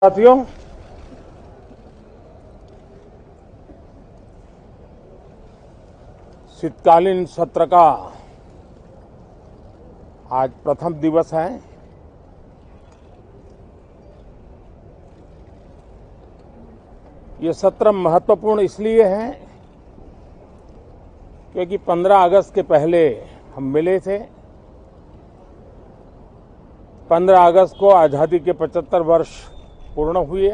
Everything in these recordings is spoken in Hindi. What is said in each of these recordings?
साथियों, शीतकालीन सत्र का आज प्रथम दिवस है। ये सत्र महत्वपूर्ण इसलिए है क्योंकि 15 अगस्त के पहले हम मिले थे। 15 अगस्त को आजादी के 75 वर्ष पूर्ण हुए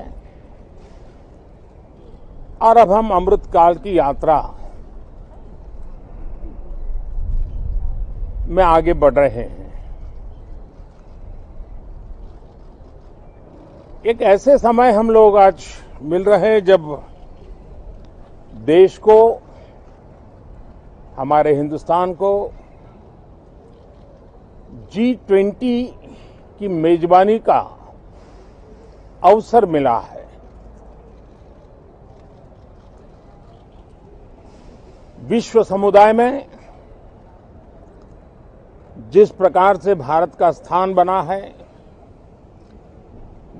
और अब हम अमृतकाल की यात्रा में आगे बढ़ रहे हैं। एक ऐसे समय हम लोग आज मिल रहे हैं जब देश को, हमारे हिंदुस्तान को G20 की मेजबानी का अवसर मिला है। विश्व समुदाय में जिस प्रकार से भारत का स्थान बना है,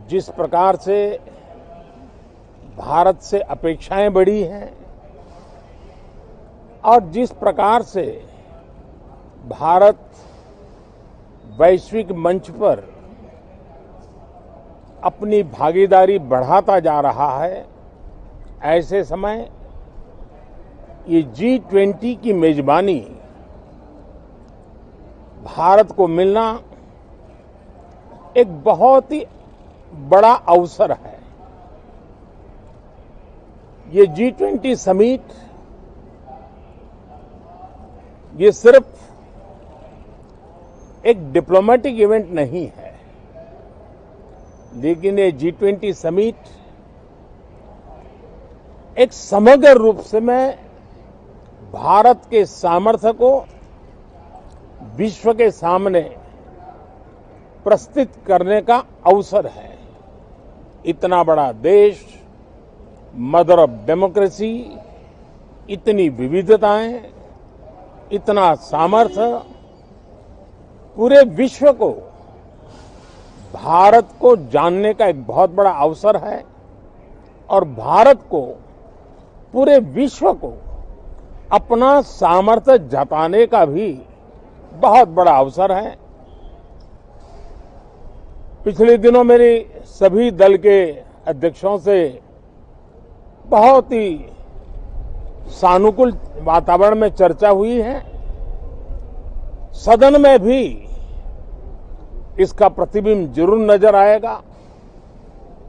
जिस प्रकार से भारत से अपेक्षाएं बढ़ी हैं और जिस प्रकार से भारत वैश्विक मंच पर अपनी भागीदारी बढ़ाता जा रहा है, ऐसे समय ये G20 की मेजबानी भारत को मिलना एक बहुत ही बड़ा अवसर है। ये G20 समिट ये सिर्फ एक डिप्लोमेटिक इवेंट नहीं है, लेकिन ये G20 समिट एक समग्र रूप से में भारत के सामर्थ्य को विश्व के सामने प्रस्तुत करने का अवसर है। इतना बड़ा देश, मदर ऑफ डेमोक्रेसी, इतनी विविधताएं, इतना सामर्थ्य, पूरे विश्व को भारत को जानने का एक बहुत बड़ा अवसर है और भारत को, पूरे विश्व को अपना सामर्थ्य जताने का भी बहुत बड़ा अवसर है। पिछले दिनों मेरी सभी दल के अध्यक्षों से बहुत ही सानुकूल वातावरण में चर्चा हुई है। सदन में भी इसका प्रतिबिंब जरूर नजर आएगा।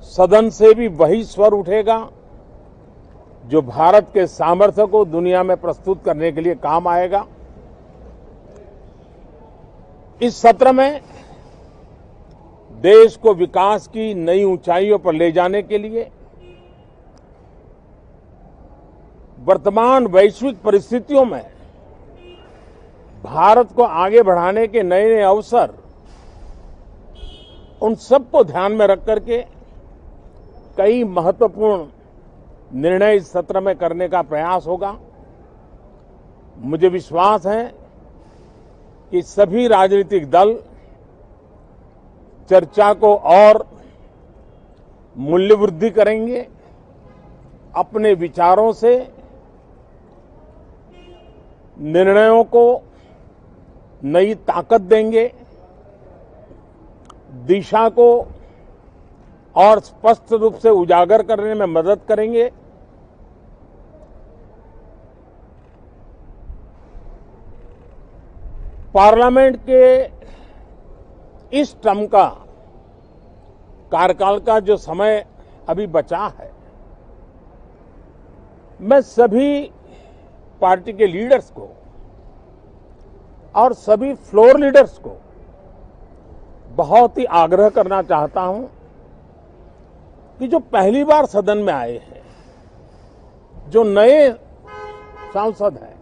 सदन से भी वही स्वर उठेगा जो भारत के सामर्थ्य को दुनिया में प्रस्तुत करने के लिए काम आएगा। इस सत्र में देश को विकास की नई ऊंचाइयों पर ले जाने के लिए वर्तमान वैश्विक परिस्थितियों में भारत को आगे बढ़ाने के नए नए अवसर, उन सबको ध्यान में रख करके कई महत्वपूर्ण निर्णय इस सत्र में करने का प्रयास होगा। मुझे विश्वास है कि सभी राजनीतिक दल चर्चा को और मूल्य वृद्धि करेंगे, अपने विचारों से निर्णयों को नई ताकत देंगे, दिशा को और स्पष्ट रूप से उजागर करने में मदद करेंगे। पार्लियामेंट के इस टर्म का कार्यकाल का जो समय अभी बचा है, मैं सभी पार्टी के लीडर्स को और सभी फ्लोर लीडर्स को बहुत ही आग्रह करना चाहता हूं कि जो पहली बार सदन में आए हैं, जो नए सांसद हैं,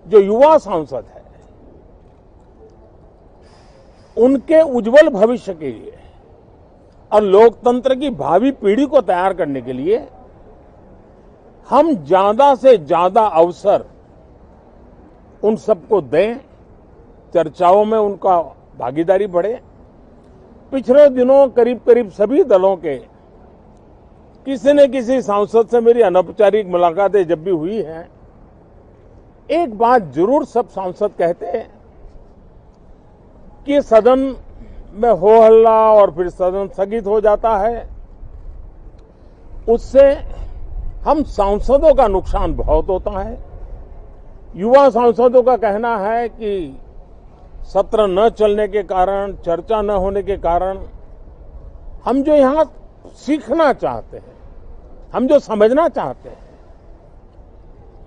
जो युवा सांसद हैं, उनके उज्जवल भविष्य के लिए और लोकतंत्र की भावी पीढ़ी को तैयार करने के लिए हम ज्यादा से ज्यादा अवसर उन सबको दें, चर्चाओं में उनका भागीदारी बढ़े पिछले दिनों करीब करीब सभी दलों के किसी न किसी सांसद से मेरी अनौपचारिक मुलाकातें जब भी हुई हैं, एक बात जरूर सब सांसद कहते हैं कि सदन में हो हल्ला और फिर सदन स्थगित हो जाता है, उससे हम सांसदों का नुकसान बहुत होता है। युवा सांसदों का कहना है कि सत्र न चलने के कारण, चर्चा न होने के कारण हम जो यहां सीखना चाहते हैं, हम जो समझना चाहते हैं,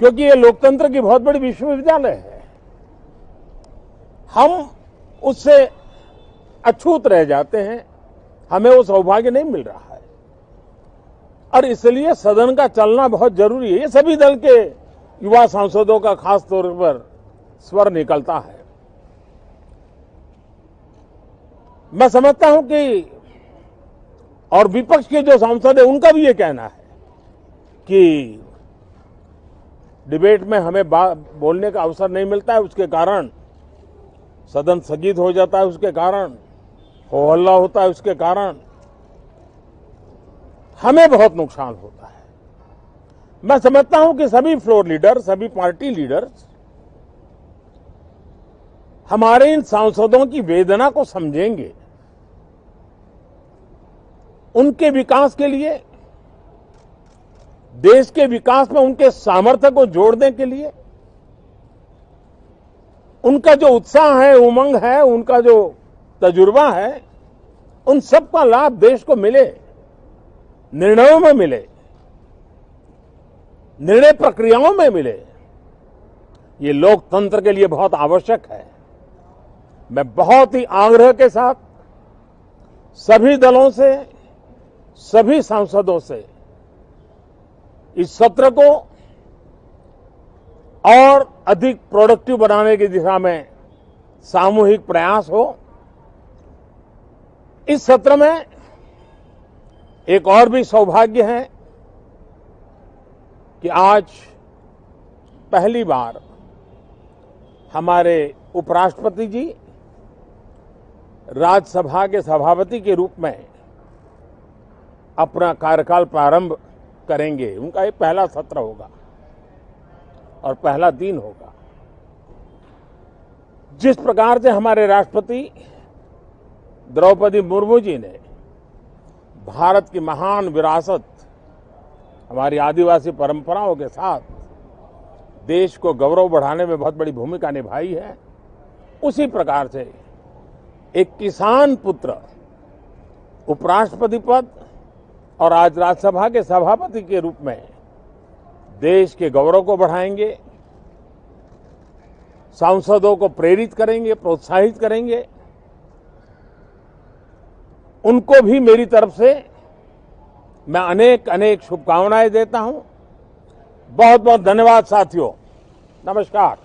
क्योंकि ये लोकतंत्र की बहुत बड़ी विश्वविद्यालय है, हम उससे अछूत रह जाते हैं, हमें वो सौभाग्य नहीं मिल रहा है और इसलिए सदन का चलना बहुत जरूरी है। ये सभी दल के युवा सांसदों का खास तौर पर स्वर निकलता है। मैं समझता हूं कि और विपक्ष के जो सांसद है उनका भी ये कहना है कि डिबेट में हमें बोलने का अवसर नहीं मिलता है, उसके कारण सदन स्थगित हो जाता है, उसके कारण हो हल्ला होता है, उसके कारण हमें बहुत नुकसान होता है। मैं समझता हूं कि सभी फ्लोर लीडर, सभी पार्टी लीडर्स हमारे इन सांसदों की वेदना को समझेंगे, उनके विकास के लिए, देश के विकास में उनके सामर्थ्य को जोड़ने के लिए, उनका जो उत्साह है, उमंग है, उनका जो तजुर्बा है, उन सब का लाभ देश को मिले, निर्णयों में मिले, निर्णय प्रक्रियाओं में मिले। ये लोकतंत्र के लिए बहुत आवश्यक है। मैं बहुत ही आग्रह के साथ सभी दलों से, सभी सांसदों से इस सत्र को और अधिक प्रोडक्टिव बनाने की दिशा में सामूहिक प्रयास हो। इस सत्र में एक और भी सौभाग्य है कि आज पहली बार हमारे उपराष्ट्रपति जी राज्यसभा के सभापति के रूप में अपना कार्यकाल प्रारंभ करेंगे। उनका ये पहला सत्र होगा और पहला दिन होगा। जिस प्रकार से हमारे राष्ट्रपति द्रौपदी मुर्मू जी ने भारत की महान विरासत, हमारी आदिवासी परंपराओं के साथ देश को गौरव बढ़ाने में बहुत बड़ी भूमिका निभाई है, उसी प्रकार से एक किसान पुत्र उपराष्ट्रपति पद और आज राज्यसभा के सभापति के रूप में देश के गौरव को बढ़ाएंगे, सांसदों को प्रेरित करेंगे, प्रोत्साहित करेंगे। उनको भी मेरी तरफ से मैं अनेक अनेक शुभकामनाएं देता हूं। बहुत बहुत धन्यवाद साथियों। नमस्कार।